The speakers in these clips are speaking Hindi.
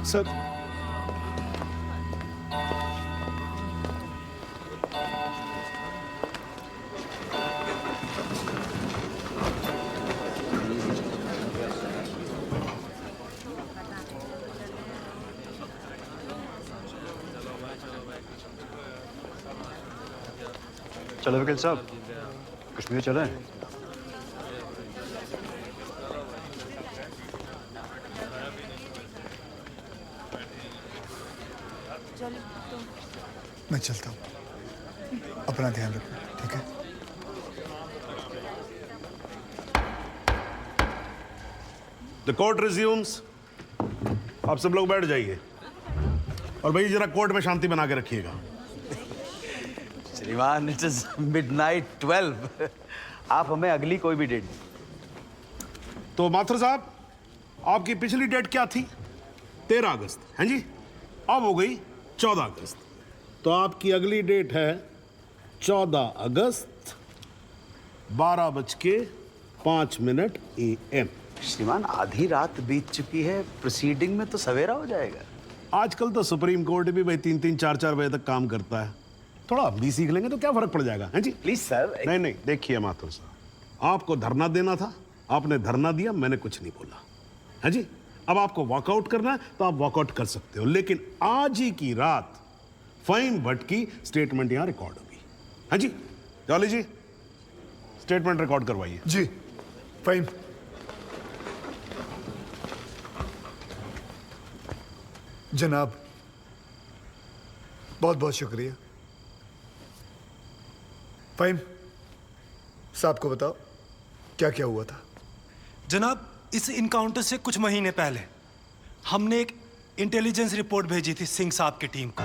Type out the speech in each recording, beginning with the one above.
सर, चलो वकील साहब, कश्मीर चलें। मैं चलता हूँ। अपना ध्यान रखना, ठीक है? The court resumes. आप सब लोग बैठ जाइए और भाई जरा कोर्ट में शांति बना के रखिएगा। श्रीमान, इट इज मिडनाइट 12। आप हमें अगली कोई भी डेट दी। तो माथुर साहब, आपकी पिछली डेट क्या थी? 13 अगस्त, हैं जी? अब हो गई 14 अगस्त। तो आपकी अगली डेट है 14 अगस्त 12:05 AM। श्रीमान, आधी रात बीत चुकी है, प्रोसीडिंग में तो सवेरा हो जाएगा। आजकल तो सुप्रीम कोर्ट भी भाई 3-3, 4-4 बजे तक काम करता है। थोड़ा हम भी सीख लेंगे तो क्या फर्क पड़ जाएगा, हैं जी? Please sir. नहीं नहीं, देखिए माथुर साहब, आपको धरना देना था, आपने धरना दिया, मैंने कुछ नहीं बोला, है जी? अब आपको वॉकआउट करना है तो आप वॉकआउट कर सकते हो, लेकिन आज ही की रात फ़हीम भट्ट की स्टेटमेंट यहां रिकॉर्ड होगी, है जी? जॉली जी, स्टेटमेंट रिकॉर्ड करवाइए। जी, फ़हीम। जनाब, बहुत बहुत शुक्रिया। फ़हीम साहब को बताओ क्या क्या हुआ था। जनाब, इस इनकाउंटर से कुछ महीने पहले हमने एक इंटेलिजेंस रिपोर्ट भेजी थी सिंह साहब की टीम को,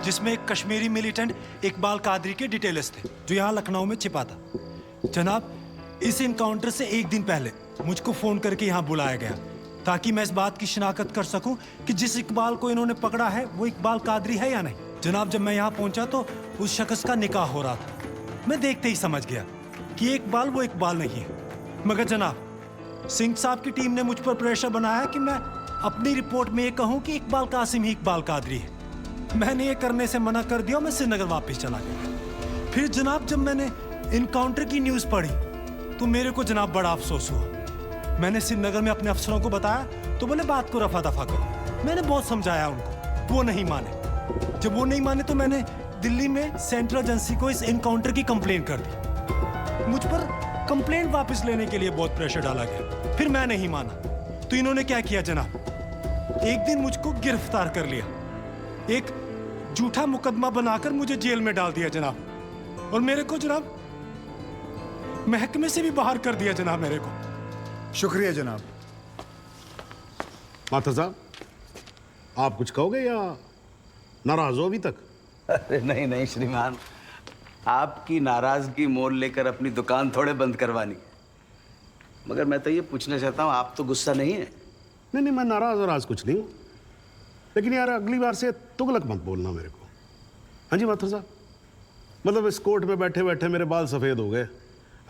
जिसमें एक कश्मीरी मिलिटेंट इकबाल कादरी के डिटेल्स थे जो यहाँ लखनऊ में छिपा था। जनाब, इस इनकाउंटर से एक दिन पहले मुझको फ़ोन करके यहाँ बुलाया गया ताकि मैं इस बात की शिनाख्त कर सकूं कि जिस इकबाल को इन्होंने पकड़ा है वो इकबाल कादरी है या नहीं। जनाब, जब मैं यहाँ पहुँचा तो उस शख्स का निकाह हो रहा था। मैं देखते ही समझ गया कि ये इकबाल वो इकबाल नहीं है। मगर जनाब, सिंह साहब की टीम ने मुझ पर प्रेशर बनाया कि मैं अपनी रिपोर्ट में ये कहूँ कि इकबाल कासिम ही इकबाल कादरी है। मैंने ये करने से मना कर दिया और मैं श्रीनगर वापस चला गया। फिर जनाब, जब मैंने इनकाउंटर की न्यूज़ पढ़ी तो मेरे को जनाब बड़ा अफसोस हुआ। मैंने श्रीनगर में अपने अफसरों को बताया तो बोले बात को रफा दफा करो। मैंने बहुत समझाया उनको, वो नहीं माने। जब वो नहीं माने तो मैंने दिल्ली में सेंट्रल एजेंसी को इस इनकाउंटर की कंप्लेंट कर दी। मुझ पर कंप्लेंट वापस लेने के लिए बहुत प्रेशर डाला गया। फिर मैं नहीं माना तो इन्होंने क्या किया जनाब, एक दिन मुझको गिरफ्तार कर लिया, एक झूठा मुकदमा बनाकर मुझे जेल में डाल दिया जनाब, और मेरे को जनाब महकमे से भी बाहर कर दिया जनाब मेरे को। शुक्रिया जनाब। माथुर साहब, आप कुछ कहोगे या नाराज हो अभी तक? अरे नहीं नहीं श्रीमान, आपकी नाराजगी मोल लेकर अपनी दुकान थोड़े बंद करवानी। मगर मैं तो ये पूछना चाहता हूँ, आप तो गुस्सा नहीं है? नहीं नहीं, मैं नाराज और आज कुछ नहीं हूँ, लेकिन यार अगली बार से तुगलक मत बोलना मेरे को। हाँ जी माथुर साहब, मतलब इस कोर्ट में बैठे बैठे मेरे बाल सफ़ेद हो गए।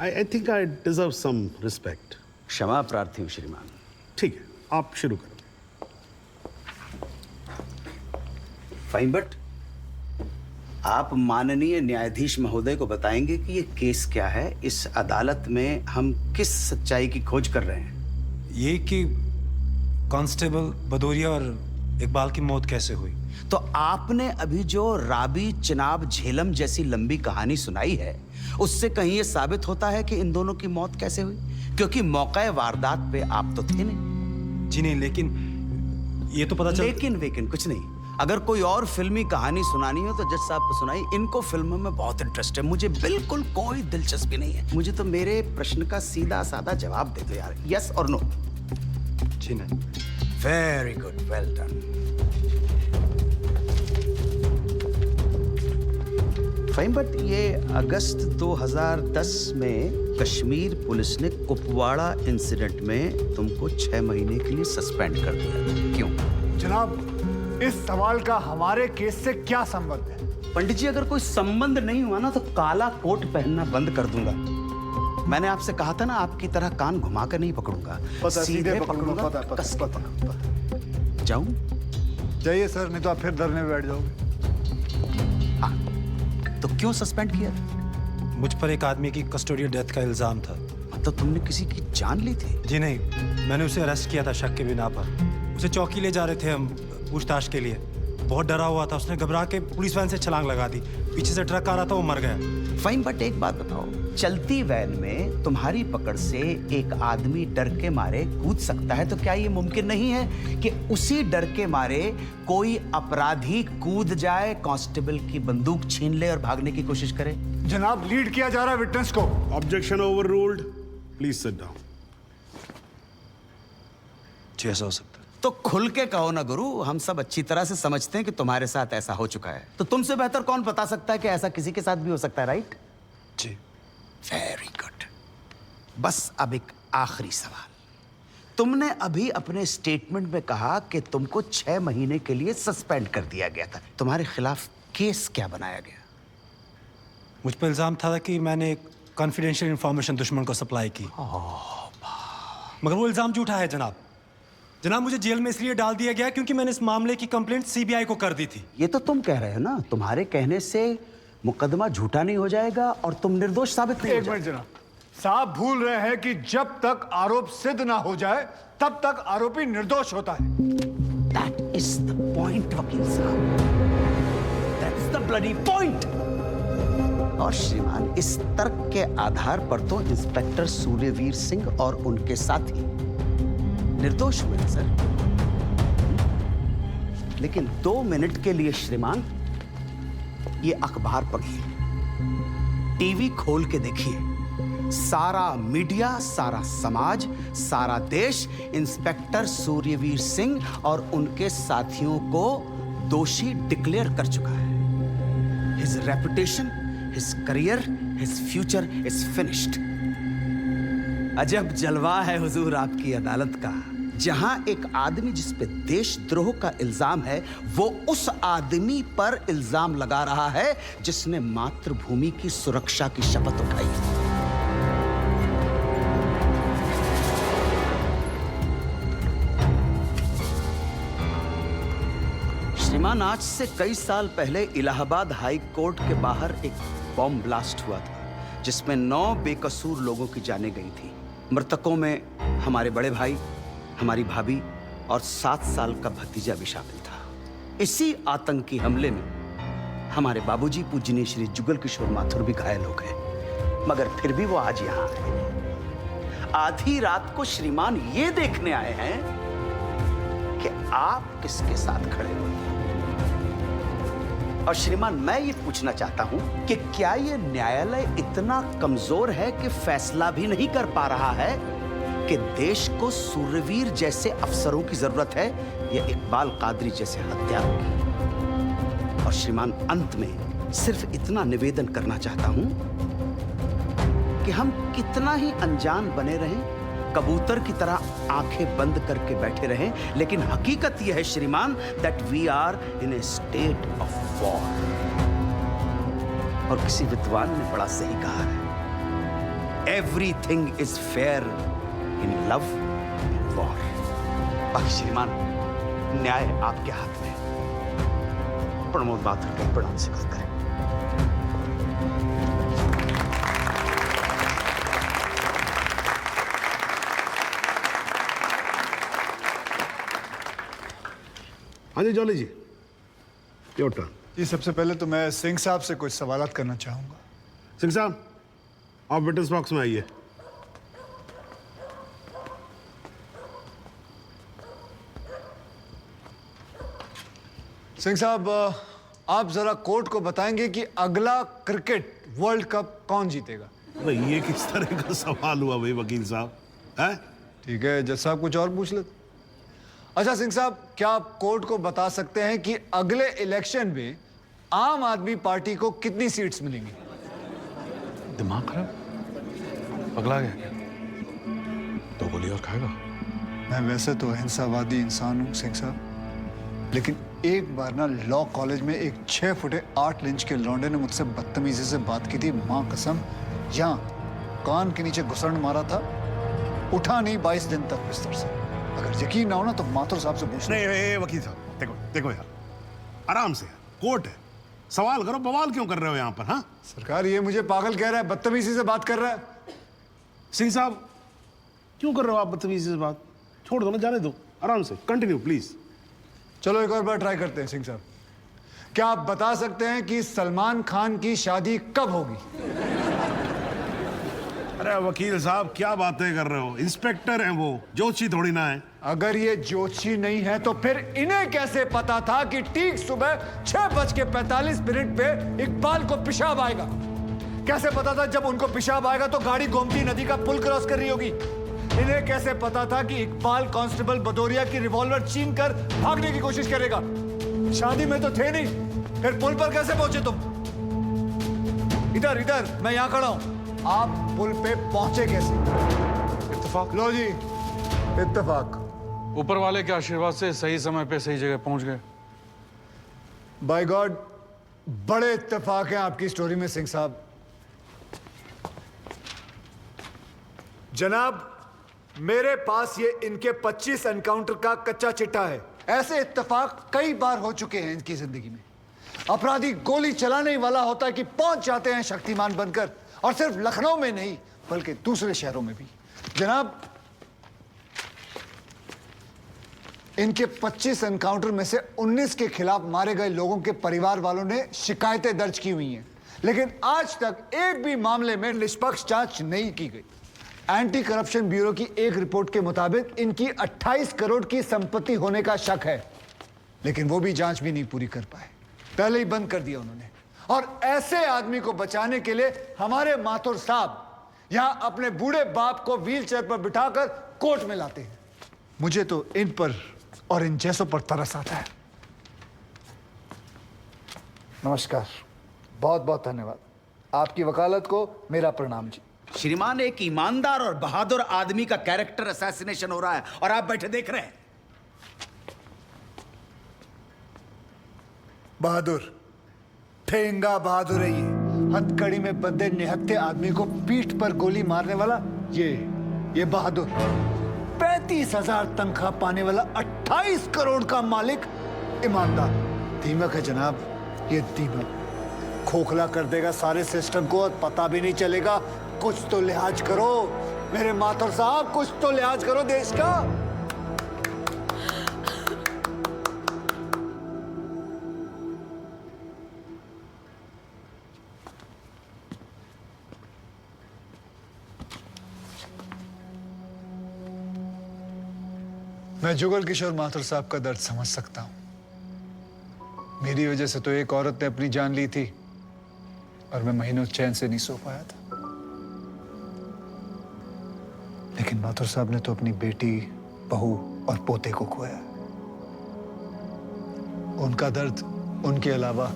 I think I deserve some respect. क्षमा प्रार्थी हूँ श्रीमान। ठीक है, आप शुरू करो। फ़हीम भट्ट, आप माननीय न्यायाधीश महोदय को बताएंगे कि ये केस क्या है, इस अदालत में हम किस सच्चाई की खोज कर रहे हैं? ये कि कांस्टेबल भदौरिया और इकबाल की मौत कैसे हुई। तो आपने अभी जो राबी चिनाब झेलम जैसी लंबी कहानी सुनाई है, उससे कहीं ये साबित होता है कि इन दोनों की मौत कैसे हुई? क्योंकि मौके वारदात पे आप तो थे नहीं। जी नहीं, लेकिन ये तो पता चल। लेकिन वेकिन कुछ नहीं। अगर कोई और फिल्मी कहानी सुनानी हो तो जज साहब को सुनाई। इनको फिल्मों में बहुत इंटरेस्ट है, मुझे बिल्कुल कोई दिलचस्पी नहीं है। मुझे तो मेरे प्रश्न का सीधा साधा जवाब दे दो यार, यस और नो। जी नहीं। Very good, well done. Fine, but ये अगस्त 2010 में कश्मीर पुलिस ने कुपवाड़ा इंसिडेंट में तुमको 6 महीने के लिए सस्पेंड कर दिया, क्यों? जनाब, इस सवाल का हमारे केस से क्या संबंध है? पंडित जी, अगर कोई संबंध नहीं हुआ ना तो काला कोट पहनना बंद कर दूंगा। मैंने आपसे कहा था ना, आपकी तरह कान घुमा कर नहीं पकड़ूंगा, सीधे पकड़ूंगा, कस के पकड़ूंगा। जाऊं? जाइए सर, नहीं तो आप फिर धरने में बैठ जाओगे। तो क्यों सस्पेंड किया? मुझ पर एक आदमी की कस्टोडियल डेथ का इल्जाम था। मतलब तुमने किसी की जान ली थी? जी नहीं, मैंने उसे अरेस्ट किया था शक के बिना पर। उसे चौकी ले जा रहे थे हम पूछताछ के लिए। बहुत डरा हुआ था, उसने घबरा के पुलिस वैन से छलांग लगा दी। पीछे से ट्रक आ रहा था, वो मर गया। फाइन, बट एक बात बताओ, चलती वैन में तुम्हारी पकड़ से एक आदमी डर के मारे कूद सकता है, तो क्या ये मुमकिन नहीं है कि उसी डर के मारे कोई अपराधी कूद जाए, कांस्टेबल की बंदूक छीन ले और भागने की कोशिश करे? जनाब, लीड किया जा रहा है विटनेस को। Objection overruled, please sit down. जी ऐसा हो सकता है। तो खुल के कहो ना गुरु, हम सब अच्छी तरह से समझते हैं कि तुम्हारे साथ ऐसा हो चुका है। तो तुमसे बेहतर कौन बता सकता है कि ऐसा किसी के साथ भी हो सकता है, राइट? जी। Very good. बस अब एक आखिरी सवाल। तुमने अभी अपने स्टेटमेंट में कहा कि तुमको 6 महीने के लिए सस्पेंड कर दिया गया था। तुम्हारे खिलाफ केस क्या बनाया गया? मुझ पर इल्जाम था कि मैंने कॉन्फिडेंशियल इंफॉर्मेशन दुश्मन को सप्लाई की। मगर वो इल्जाम झूठा है जनाब। जनाब, मुझे जेल में इसलिए डाल दिया गया क्योंकि मैंने इस मामले की कंप्लेंट सीबीआई को कर दी थी। ये तो तुम कह रहे हो ना, तुम्हारे कहने से मुकदमा झूठा नहीं हो जाएगा और तुम निर्दोष साबित नहीं हो एक मिनट जाओगे। जनाब, साहब भूल रहे हैं कि जब तक आरोप सिद्ध ना हो जाए तब तक आरोपी निर्दोष होता है। That is the point, वकील साहब। That's the bloody point। और श्रीमान, इस तर्क के आधार पर तो इंस्पेक्टर सूर्यवीर सिंह और उनके साथी निर्दोष हुए सर। लेकिन 2 मिनट के लिए श्रीमान, ये अखबार पढ़िए, टीवी खोल के देखिए। सारा मीडिया, सारा समाज, सारा देश इंस्पेक्टर सूर्यवीर सिंह और उनके साथियों को दोषी डिक्लेयर कर चुका है। His reputation, his career, his future is finished. अजब जलवा है हुजूर आपकी अदालत का, जहां एक आदमी जिस पे देशद्रोह का इल्जाम है, वो उस आदमी पर इल्जाम लगा रहा है जिसने मातृभूमि की सुरक्षा की शपथ उठाई है। श्रीमान, आज से कई साल पहले इलाहाबाद हाई कोर्ट के बाहर एक बॉम्ब ब्लास्ट हुआ था जिसमें 9 बेकसूर लोगों की जानें गई थी। मृतकों में हमारे बड़े भाई, हमारी भाभी और 7 साल का भतीजा भी शामिल था। इसी आतंकी हमले में हमारे बाबूजी पूजनीय श्री जुगल किशोर माथुर भी घायल हो गए, मगर फिर भी वो आज यहाँ आए। आधी रात को श्रीमान ये देखने आए हैं कि आप किसके साथ खड़े हो। और श्रीमान, मैं ये पूछना चाहता हूं कि क्या ये न्यायालय इतना कमजोर है कि फैसला भी नहीं कर पा रहा है कि देश को सूर्यवीर जैसे अफसरों की जरूरत है या इकबाल कादरी जैसे हत्यारों की? और श्रीमान, अंत में सिर्फ इतना निवेदन करना चाहता हूं कि हम कितना ही अनजान बने रहें, कबूतर की तरह आंखें बंद करके बैठे रहें, लेकिन हकीकत यह है श्रीमान that we are in a state of war. और किसी विद्वान ने बड़ा सही कहा है, everything is fair in love and war. बाकी श्रीमान, न्याय आपके हाथ में है। प्रमोद माथुर के प्रणाम स्वीकार करें। हाँ जी जॉली जी, योर टर्न। जी, सबसे पहले तो मैं सिंह साहब से कुछ सवालात करना चाहूंगा। सिंह साहब, आप विटनेस बॉक्स में आइए। सिंह साहब, आप जरा कोर्ट को बताएंगे कि अगला क्रिकेट वर्ल्ड कप कौन जीतेगा? भाई ये किस तरह का सवाल हुआ भाई वकील साहब? है ठीक है, जज साहब कुछ और पूछ लेते। अच्छा सिंह साहब, क्या आप कोर्ट को बता सकते हैं कि अगले इलेक्शन में आम आदमी पार्टी को कितनी सीट्स मिलेंगी? दिमाग खराब, पगला गया क्या? दो गोली और खाएगा? मैं वैसे तो अहिंसावादी इंसान हूँ सिंह साहब, लेकिन एक बार ना लॉ कॉलेज में एक 6 फुटे 8 इंच के लौंडे ने मुझसे बदतमीजी से बात की थी। माँ कसम, यहाँ कान के नीचे घुसड़ मारा था, उठा नहीं 22 दिन तक बिस्तर से। अगर यकीन ना हो ना तो माथुर साहब से पूछ नहीं वकील साहब, देखो देखो यार, आराम से, कोर्ट है, सवाल करो, बवाल क्यों कर रहे हो यहाँ पर? हाँ सरकार, ये मुझे पागल कह रहा है, बदतमीजी से बात कर रहा है। सिंह साहब क्यों कर रहे हो आप बदतमीजी से बात? छोड़ दो ना, जाने दो, आराम से कंटिन्यू प्लीज। चलो एक और बार ट्राई करते हैं सिंह साहब। क्या आप बता सकते हैं कि सलमान खान की शादी कब होगी? अरे वकील साहब क्या बातें कर रहे हो? इंस्पेक्टर हैं वो, जोशी थोड़ी ना है। अगर ये जोशी नहीं है तो फिर इन्हें कैसे पता था कि ठीक सुबह 6:45 पे इकबाल को पेशाब आएगा? कैसे पता था जब उनको पेशाब आएगा तो गाड़ी गोमती नदी का पुल क्रॉस कर रही होगी? इन्हें कैसे पता था कि इकबाल कांस्टेबल भदौरिया की रिवॉल्वर छीन कर भागने की कोशिश करेगा? शादी में तो थे नहीं, फिर पुल पर कैसे पहुंचे तुम? इधर इधर, मैं यहां खड़ा हूं, आप पुल पे पहुंचे कैसे? इत्तेफाक, लो जी, इत्तेफाक। ऊपर वाले के आशीर्वाद से सही समय पे सही जगह पहुंच गए। बाय गॉड, बड़े इत्तेफाक हैं आपकी स्टोरी में सिंह साहब। जनाब, मेरे पास ये इनके 25 एनकाउंटर का कच्चा चिट्ठा है। ऐसे इत्तेफाक कई बार हो चुके हैं इनकी जिंदगी में। अपराधी गोली चलाने वाला होता है कि पहुंच जाते हैं शक्तिमान बनकर, और सिर्फ लखनऊ में नहीं बल्कि दूसरे शहरों में भी। जनाब, इनके 25 एनकाउंटर में से 19 के खिलाफ मारे गए लोगों के परिवार वालों ने शिकायतें दर्ज की हुई हैं, लेकिन आज तक एक भी मामले में निष्पक्ष जांच नहीं की गई। एंटी करप्शन ब्यूरो की एक रिपोर्ट के मुताबिक इनकी 28 करोड़ की संपत्ति होने का शक है, लेकिन वो भी जांच भी नहीं पूरी कर पाए, पहले ही बंद कर दिया उन्होंने। और ऐसे आदमी को बचाने के लिए हमारे माथुर साहब यहां अपने बूढ़े बाप को व्हीलचेयर पर बिठाकर कोर्ट में लाते हैं। मुझे तो इन पर और इन जैसों पर तरस आता है। नमस्कार, बहुत बहुत धन्यवाद। आपकी वकालत को मेरा प्रणाम जी। श्रीमान, एक ईमानदार और बहादुर आदमी का कैरेक्टर असैसिनेशन हो रहा है और आप बैठे देख रहे हैं। बहादुर, ठेंगा बहादुर है ये। हथकड़ी में बंधे निहत्थे आदमी को पीठ पर गोली मारने वाला ये बहादुर। 35,000 तनख्वाह पाने वाला 28 करोड़ का मालिक ईमानदार। दीमक है जनाब, ये दीमक खोखला कर देगा सारे सिस्टम को और पता भी नहीं चलेगा। कुछ तो लिहाज करो मेरे माथुर साहब, कुछ तो लिहाज करो देश का। मैं जुगल किशोर माथुर साहब का दर्द समझ सकता हूं। मेरी वजह से तो एक औरत ने अपनी जान ली थी और मैं महीनों चैन से नहीं सो पाया था। लेकिन माथुर साहब ने तो अपनी बेटी, बहू और पोते को खोया। उनका दर्द उनके अलावा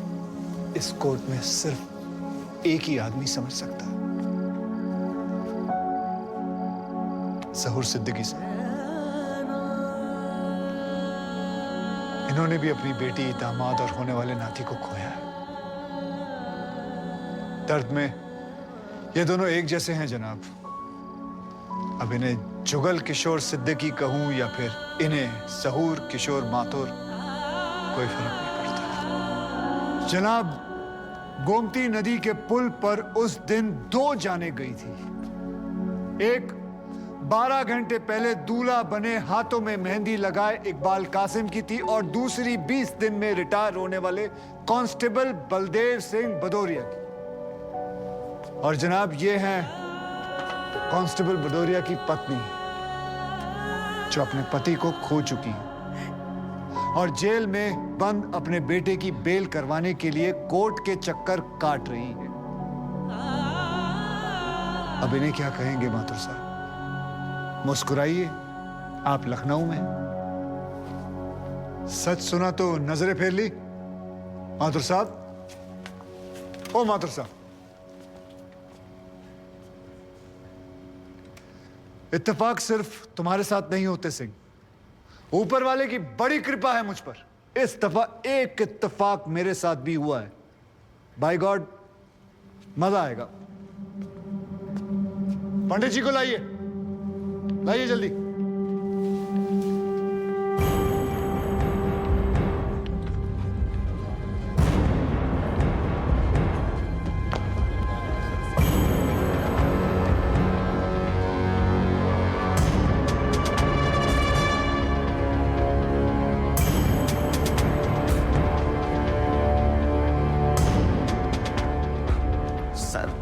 इस कोर्ट में सिर्फ एक ही आदमी समझ सकता है, ज़हूर सिद्दीकी साहब। इन्होंने भी अपनी बेटी, दामाद और होने वाले नाती को खोया है। दर्द में ये दोनों एक जैसे हैं जनाब। अब इन्हें जुगल किशोर सिद्दीकी कहूं या फिर इन्हें ज़हूर किशोर माथुर, कोई फर्क नहीं पड़ता। जनाब, गोमती नदी के पुल पर उस दिन 2 जानें गई थी। एक 12 घंटे पहले दूल्हा बने, हाथों में मेहंदी लगाए इकबाल कासिम की थी, और दूसरी 20 दिन में रिटायर होने वाले कांस्टेबल बलदेव सिंह भदौरिया की। और जनाब, ये हैं कांस्टेबल भदौरिया की पत्नी, जो अपने पति को खो चुकी है। और जेल में बंद अपने बेटे की बेल करवाने के लिए कोर्ट के चक्कर काट रही है। अब इन्हें क्या कहेंगे माथुर साहब? मुस्कुराइए, आप लखनऊ में। सच सुना तो नजरें फेर ली। माथुर साहब, ओ माथुर साहब, इत्तेफाक सिर्फ तुम्हारे साथ नहीं होते सिंह, ऊपर वाले की बड़ी कृपा है मुझ पर। इस दफा एक इत्तेफाक मेरे साथ भी हुआ है। बाय गॉड, मजा आएगा। पंडित जी को लाइए, लाइए जल्दी।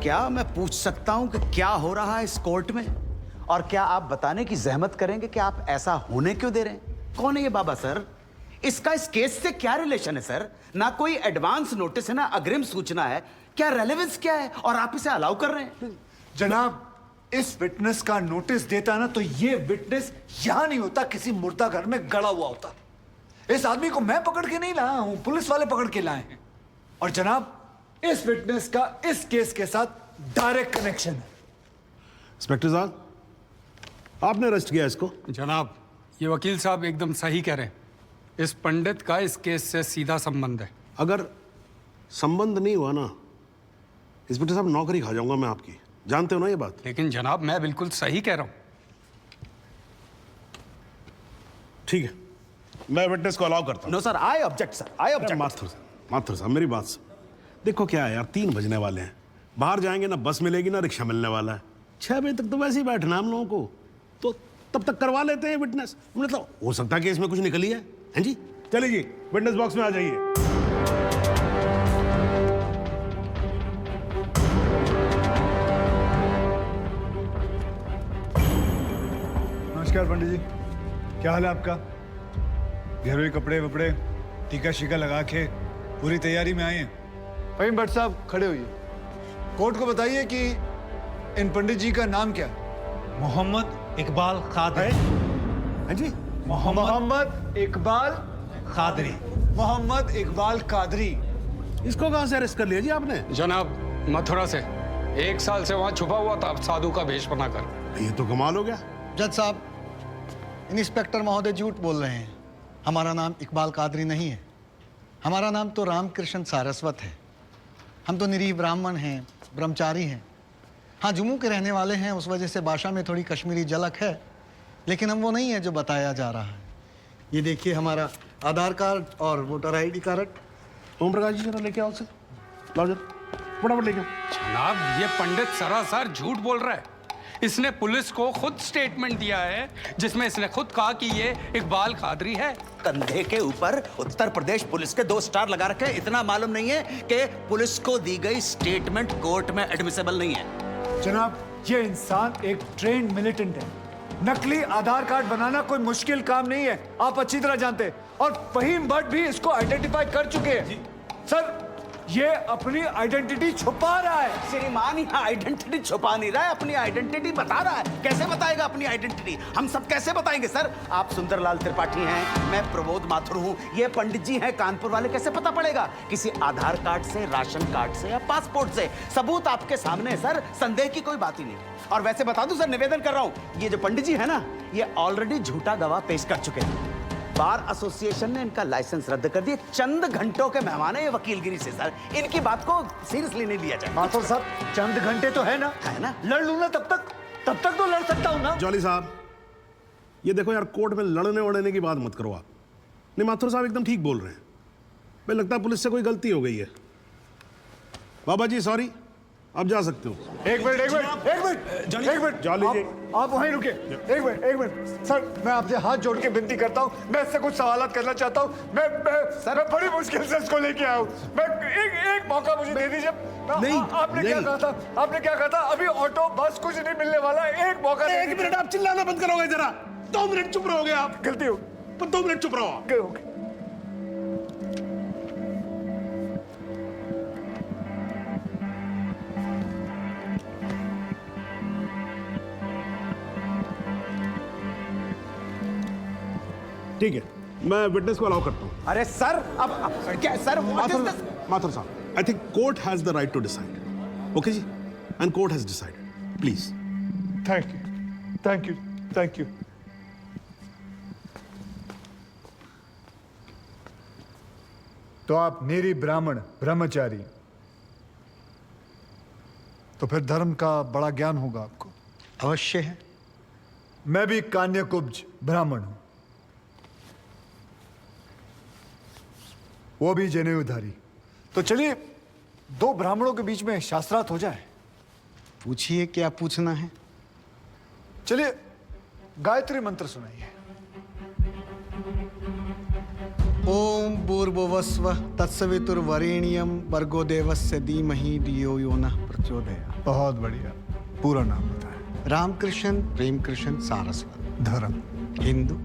क्या मैं पूछ सकता हूं कि क्या हो रहा है इस कोर्ट में? और क्या आप बताने की जहमत करेंगे कि आप ऐसा होने क्यों दे रहे हैं? कौन है ये बाबा सर? इसका इस केस से क्या रिलेशन है सर? ना कोई एडवांस नोटिस है, ना अग्रिम सूचना है। क्या रेलेवेंस क्या है और आप इसे अलाउ कर रहे हैं? जनाब, इस विटनेस का नोटिस देता ना तो ये विटनेस यहां नहीं होता, किसी मुर्दा घर में गड़ा हुआ होता। इस आदमी को मैं पकड़ के नहीं लाया हूं, पुलिस वाले पकड़ के लाए हैं। और जनाब, इस विटनेस का इस केस के साथ डायरेक्ट कनेक्शन है। इंस्पेक्टर साहब, आपने अरेस्ट किया इसको? जनाब, ये वकील साहब एकदम सही कह रहे हैं। इस पंडित का इस केस से सीधा संबंध है। अगर संबंध नहीं हुआ ना, इंस्पेक्टर साहब, नौकरी खा जाऊंगा मैं आपकी। जानते हो ना ये बात? लेकिन जनाब, मैं बिल्कुल सही कह रहा हूं। ठीक है, मैं विटनेस को अलाउ करता हूं। No sir, I object sir, I object. Mathur साहब, मेरी बात सुन। देखो क्या है यार, 3 बजने वाले हैं, बाहर जाएंगे ना बस मिलेगी ना रिक्शा मिलने वाला है। 6 बजे तक तो वैसे ही बैठना हम लोगों को, तो तब तक करवा लेते हैं विटनेस। मतलब हो सकता है कि इसमें कुछ निकली है। हैं जी? चलिए जी, विटनेस बॉक्स में आ जाइए। नमस्कार पंडित जी, क्या हाल है आपका? घरेलू कपड़े वपड़े टीका शीका लगा के पूरी तैयारी में आए हैं। फहीम भट्ट साहब, खड़े होइए। कोर्ट को बताइए कि इन पंडित जी का नाम क्या है? मोहम्मद इकबाल कादरी। हैं जी? मोहम्मद इकबाल कादरी। मोहम्मद इकबाल कादरी। इसको कहां से अरेस्ट कर लिया जी आपने? जनाब, मथुरा से 1 साल से वहां छुपा हुआ था साधु का भेष बनाकर। ये तो कमाल हो गया। जज साहब, इंस्पेक्टर महोदय झूठ बोल रहे हैं। हमारा नाम इकबाल कादरी नहीं है, हमारा नाम तो रामकृष्ण सारस्वत है। हम तो निरीह ब्राह्मण हैं, ब्रह्मचारी हैं। हाँ, जम्मू के रहने वाले हैं, उस वजह से भाषा में थोड़ी कश्मीरी झलक है, लेकिन हम वो नहीं है जो बताया जा रहा है। ये देखिए हमारा आधार कार्ड और voter ID card. Om Prakash ji, जरा लेके आओ से, लाओ जरा, फटाफट लेके आओ। जनाब, ये पंडित सरासर झूठ बोल रहा है। इसने पुलिस को खुद स्टेटमेंट दिया है जिसमें इसने खुद कहा कि ये इकबाल कादरी है। कंधे के ऊपर उत्तर प्रदेश पुलिस के 2 स्टार लगा रखे हैं। इतना मालूम नहीं है कि पुलिस को दी गई स्टेटमेंट कोर्ट में एडमिसेबल नहीं है। जनाब, ये इंसान एक ट्रेंड मिलिटेंट है। नकली आधार कार्ड बनाना कोई मुश्किल काम नहीं है, आप अच्छी तरह जानते हैं। और फहीम भट्ट भी इसको आइडेंटिफाई कर चुके हैं। सर, ये अपनी आइडेंटिटी छुपा रहा है। श्रीमान, यहाँ आइडेंटिटी छुपा नहीं रहा है, अपनी आइडेंटिटी बता रहा है। कैसे बताएगा अपनी आइडेंटिटी? हम सब कैसे बताएंगे सर? आप सुंदरलाल त्रिपाठी हैं, मैं प्रबोध माथुर हूँ, ये पंडित जी हैं कानपुर वाले, कैसे पता पड़ेगा? किसी आधार कार्ड से, राशन कार्ड से या पासपोर्ट से? सबूत आपके सामने है सर, संदेह की कोई बात ही नहीं। और वैसे बता दूं सर, निवेदन कर रहा हूँ, ये जो पंडित जी है ना, ये ऑलरेडी झूठा गवाह पेश कर चुके हैं। बार एसोसिएशन ने इनका लाइसेंस रद्द कर दिया। चंद घंटों के मेहमान है ये वकीलगिरी से सर, इनकी बात को सीरियसली नहीं लिया जाए। माथुर साहब, चंद घंटे तो है ना, लड़ लूं ना, तब तक तो लड़ सकता हूं ना। जॉली साहब, ये देखो यार, कोर्ट में लड़ने वड़ने की बात मत करो आप। नहीं, माथुर साहब एकदम ठीक बोल रहे हैं। मुझे लगता है पुलिस से कोई गलती हो गई है। बाबा जी सॉरी, आप जा सकते हो। एक मिनट जॉली जी, आप वहीं रुके। एक मिनट सर, मैं आपसे हाथ जोड़ के विनती करता हूँ, मैं इससे कुछ सवालात करना चाहता हूँ। मैं बड़ी मुश्किल से इसको लेके आया हूँ। मैं एक मौका मुझे दे दीजिए। नहीं, आपने क्या कहा था? अभी ऑटो बस कुछ नहीं मिलने वाला, एक मौका। 1 मिनट आप चिल्लाना बंद करोगे जरा? 2 मिनट चुप रहोगे आप? गलती हो, 2 मिनट चुप रहो। ठीक है, मैं विटनेस को अलाउ करता हूँ। अरे सर, अब क्या सर? माथुर साहब, I think court has the right to decide. Okay जी, and court has decided. Please. Thank you, thank you, thank you. तो आप निरी ब्राह्मण ब्रह्मचारी, तो फिर धर्म का बड़ा ज्ञान होगा आपको। अवश्य है। मैं भी कान्यकुब्ज ब्राह्मण हूं, वो भी जनेऊधारी। तो चलिए दो ब्राह्मणों के बीच में शास्त्रार्थ हो जाए। पूछिए, क्या पूछना है? चलिए गायत्री मंत्र सुनाइए। ओम भूर्भुवस्वः तत्सवितुर्वरेण्यं भर्गो देवस्य धीमहि धियो यो नः प्रचोदयात्। बहुत बढ़िया, पूरा नाम बताएं। रामकृष्ण प्रेमकृष्ण सारस्वत। धर्म? हिंदू।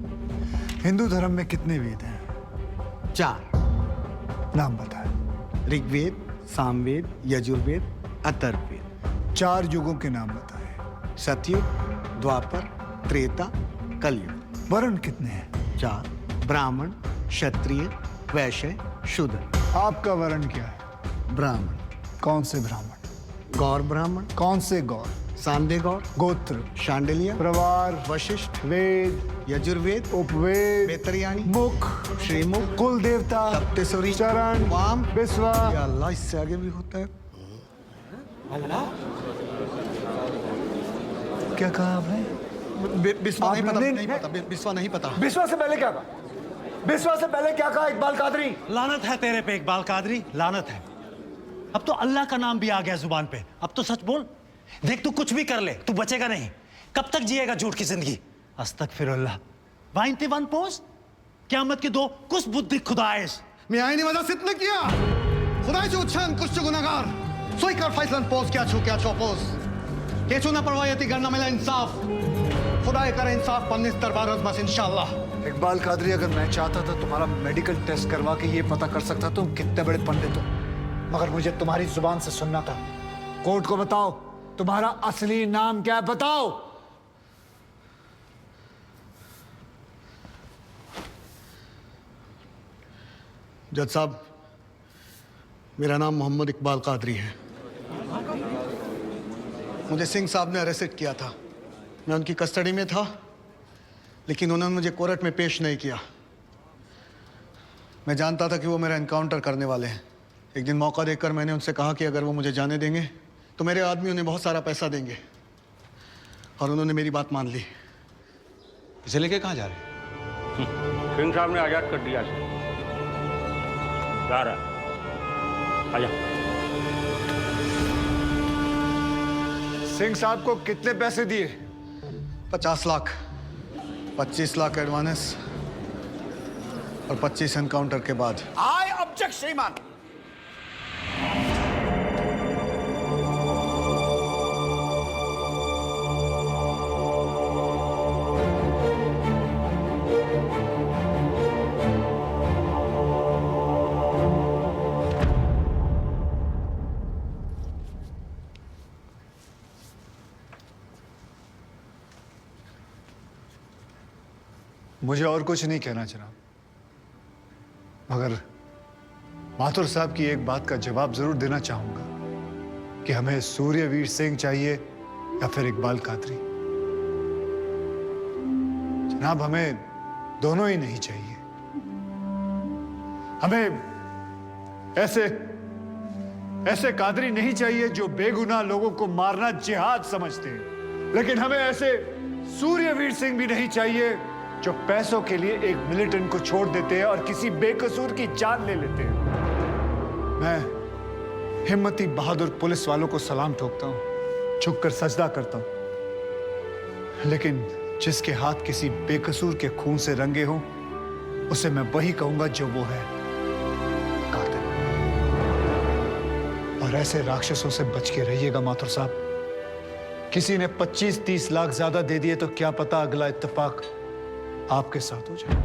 हिंदू धर्म में कितने वेद हैं? 4। नाम बताएं। ऋग्वेद, सामवेद, यजुर्वेद, अथर्ववेद। 4 युगों के नाम बताएं। सतयुग, द्वापर, त्रेता, कलयुग। वर्ण कितने हैं? 4। ब्राह्मण, क्षत्रिय, वैश्य, शूद्र। आपका वर्ण क्या है? ब्राह्मण। कौन से ब्राह्मण? गौर ब्राह्मण। कौन से गौर? सांदे गौर। गोत्र? शांडिल्य, प्रवार? वशिष्ठ, वेद? यजुर्वेद, उपवेद? बेतरयानी, मुख? श्रीमुख, कुल देवता? सप्तस्वरी, चरण? वाम, विश्वा? या अल्लाह, इससे आगे भी होता है। क्या कहा आपने? बिस्वा नहीं पता, आपने- नहीं पता, बिस्वा नहीं पता। विश्वास से पहले क्या कहा? विश्वास से पहले क्या कहा इकबाल कादरी? लानत है तेरे पे इकबाल कादरी, लानत है। अब तो अल्लाह का नाम भी आ गया जुबान पे। अब तो सच बोल। देख तू कुछ भी कर ले, तू बचेगा नहीं। कब तक जिएगा झूठ की जिंदगी? अस्तगफिरुल्लाह। वाइनते वन पोज क़यामत की 2 कुछ बुद्धि खुदाइश। मी आईनी वजह से इतना किया। खुदाई जो उच्छान कुछ गुनाहगार सोई कर फैसलन पोज क्या छो पोज के चुना परवायती करना मिला इंसाफ। खुदाई करे इंसाफ पन्नीस दरबार बस इंशाअल्लाह। इकबाल कादरी, अगर मैं चाहता था तुम्हारा मेडिकल टेस्ट करवा के ये पता कर सकता तुम कितने बड़े पंडित हो, मगर मुझे तुम्हारी जुबान से सुनना था। कोर्ट को बताओ तुम्हारा असली नाम क्या है, बताओ। जज साहब, मेरा नाम मोहम्मद इकबाल कादरी है। मुझे सिंह साहब ने अरेस्ट किया था। मैं उनकी कस्टडी में था, लेकिन उन्होंने मुझे कोर्ट में पेश नहीं किया। मैं जानता था कि वो मेरा एनकाउंटर करने वाले हैं। एक दिन मौका देकर मैंने उनसे कहा कि अगर वो मुझे जाने देंगे तो मेरे आदमी उन्हें बहुत सारा पैसा देंगे, और उन्होंने मेरी बात मान ली। इसे लेके कहाँ जा रहे हैं? सिंह साहब ने आजाद कर दिया इसे। जा रहा है, आजा। सिंह साहब को कितने पैसे दिए? 50 लाख, 25 लाख एडवांस और 25 एनकाउंटर के बाद। आई ऑब्जेक्ट श्रीमान। मुझे और कुछ नहीं कहना जनाब, मगर माथुर साहब की एक बात का जवाब जरूर देना चाहूंगा कि हमें सूर्यवीर सिंह चाहिए या फिर इकबाल कादरी। जनाब, हमें दोनों ही नहीं चाहिए। हमें ऐसे कादरी नहीं चाहिए जो बेगुनाह लोगों को मारना जिहाद समझते हैं, लेकिन हमें ऐसे सूर्यवीर सिंह भी नहीं चाहिए जो पैसों के लिए एक मिलिटेंट को छोड़ देते हैं और किसी बेकसूर की जान ले लेते हैं। मैं हिम्मती बहादुर पुलिस वालों को सलाम ठोकता हूं, झुककर सजदा करता हूं, लेकिन जिसके हाथ किसी बेकसूर के खून से रंगे हों, उसे मैं वही कहूंगा जो वो है, कातिल। और ऐसे राक्षसों से बच के रहिएगा माथुर साहब। किसी ने 25-30 लाख ज्यादा दे दिए तो क्या पता अगला इत्तेफाक आपके साथ हो जाए।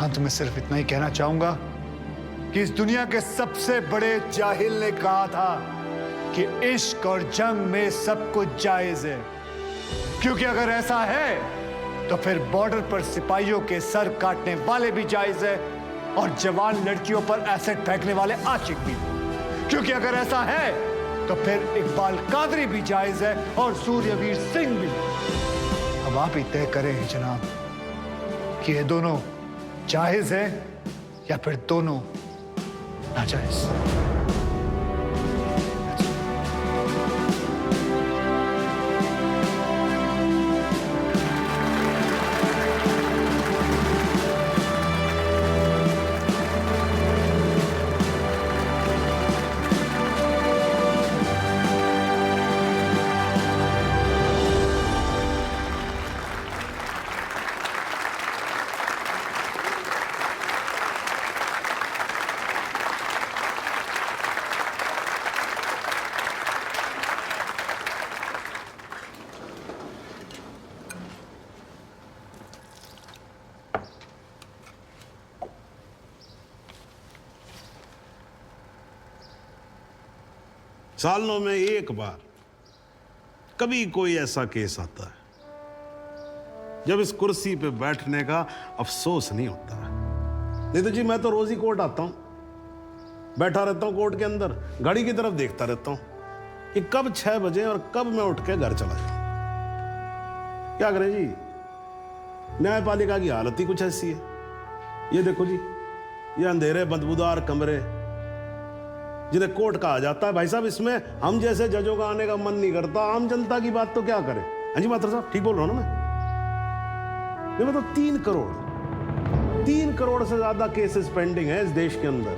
अंत में सिर्फ इतना ही कहना चाहूंगा कि इस दुनिया के सबसे बड़े जाहिल ने कहा था कि इश्क और जंग में सब कुछ जायज है, क्योंकि अगर ऐसा है तो फिर बॉर्डर पर सिपाहियों के सर काटने वाले भी जायज है और जवान लड़कियों पर एसिड फेंकने वाले आशिक भी, क्योंकि अगर ऐसा है तो फिर इकबाल कादरी भी जायज है और सूर्यवीर सिंह भी। अब आप ही तय करें जनाब कि ये दोनों जायज है या फिर दोनों नाजायज। सालों में एक बार कभी कोई ऐसा केस आता है जब इस कुर्सी पे बैठने का अफसोस नहीं होता है। नहीं तो जी मैं तो रोज ही कोर्ट आता हूं, बैठा रहता हूं कोर्ट के अंदर, घड़ी की तरफ देखता रहता हूं कि कब 6 बजे और कब मैं उठ के घर चला जाऊं। क्या करें जी, न्यायपालिका की हालत ही कुछ ऐसी है। ये देखो जी, ये अंधेरे बदबूदार कमरे जिन्हें कोर्ट कहा जाता है, भाई साहब इसमें हम जैसे जजों का आने का मन नहीं करता। आम जनता की बात तो क्या करें। हाँ जी मात्र साहब ठीक बोल रहा हूं ना मैं? मतलब 3 करोड़ से ज्यादा केसेस पेंडिंग है इस देश के अंदर,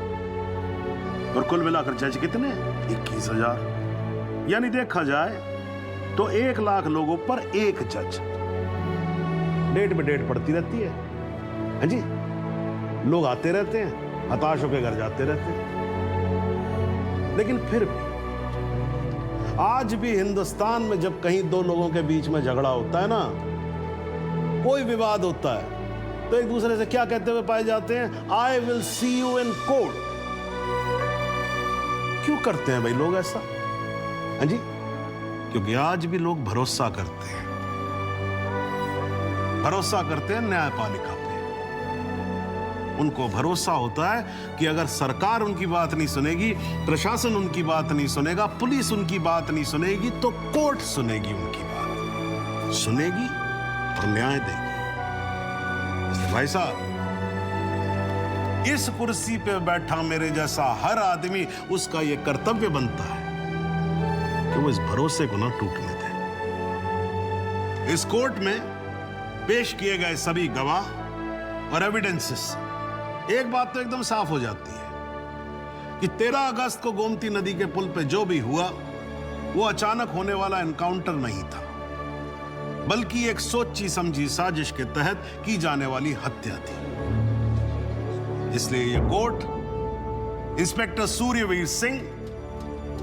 और कुल मिलाकर जज कितने? 21,000। यानी देखा जाए तो 1 लाख लोगों पर एक जज। डेट पे डेट पड़ती रहती है। हाँ जी, लोग आते रहते हैं, हताश होकर घर जाते रहते हैं। लेकिन फिर भी आज भी हिंदुस्तान में जब कहीं 2 लोगों के बीच में झगड़ा होता है ना, कोई विवाद होता है, तो एक दूसरे से क्या कहते हुए पाए जाते हैं? I will see you in court. क्यों करते हैं भाई लोग ऐसा? हाँ जी, क्योंकि आज भी लोग भरोसा करते हैं, न्यायपालिका पे। उनको भरोसा होता है कि अगर सरकार उनकी बात नहीं सुनेगी, प्रशासन उनकी बात नहीं सुनेगा, पुलिस उनकी बात नहीं सुनेगी, तो कोर्ट सुनेगी उनकी बात, सुनेगी और न्याय देगी। इसलिए भाई साहब, इस कुर्सी पे बैठा मेरे जैसा हर आदमी, उसका यह कर्तव्य बनता है कि वो इस भरोसे को ना टूटने दे। इस कोर्ट में पेश किए गए सभी गवाह और एविडेंसेस, एक बात तो एकदम साफ हो जाती है कि 13 अगस्त को गोमती नदी के पुल पे जो भी हुआ वो अचानक होने वाला एनकाउंटर नहीं था, बल्कि एक सोची समझी साजिश के तहत की जाने वाली हत्या थी। इसलिए यह कोर्ट इंस्पेक्टर सूर्यवीर सिंह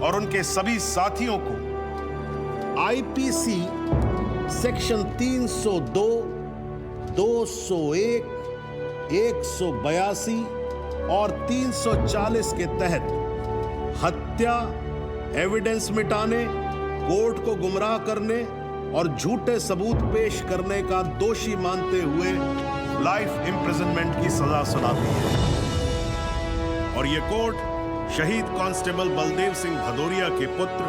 और उनके सभी साथियों को आईपीसी सेक्शन 302, 201, 182 और 340 के तहत हत्या, एविडेंस मिटाने, कोर्ट को गुमराह करने और झूठे सबूत पेश करने का दोषी मानते हुए लाइफ इंप्रिजनमेंट की सजा सुनाती है। और यह कोर्ट शहीद कांस्टेबल बलदेव सिंह भदौरिया के पुत्र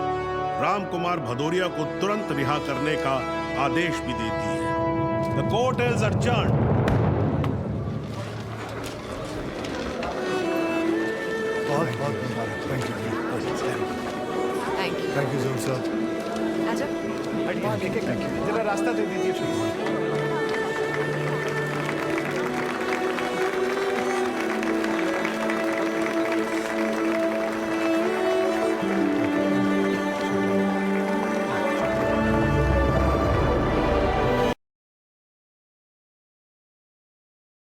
राम कुमार भदौरिया को तुरंत रिहा करने का आदेश भी देती है। The court is adjourned. बहुत बहुत मुबारक। थैंक यू जोर साहब। जरा रास्ता दे दीजिए प्लीज।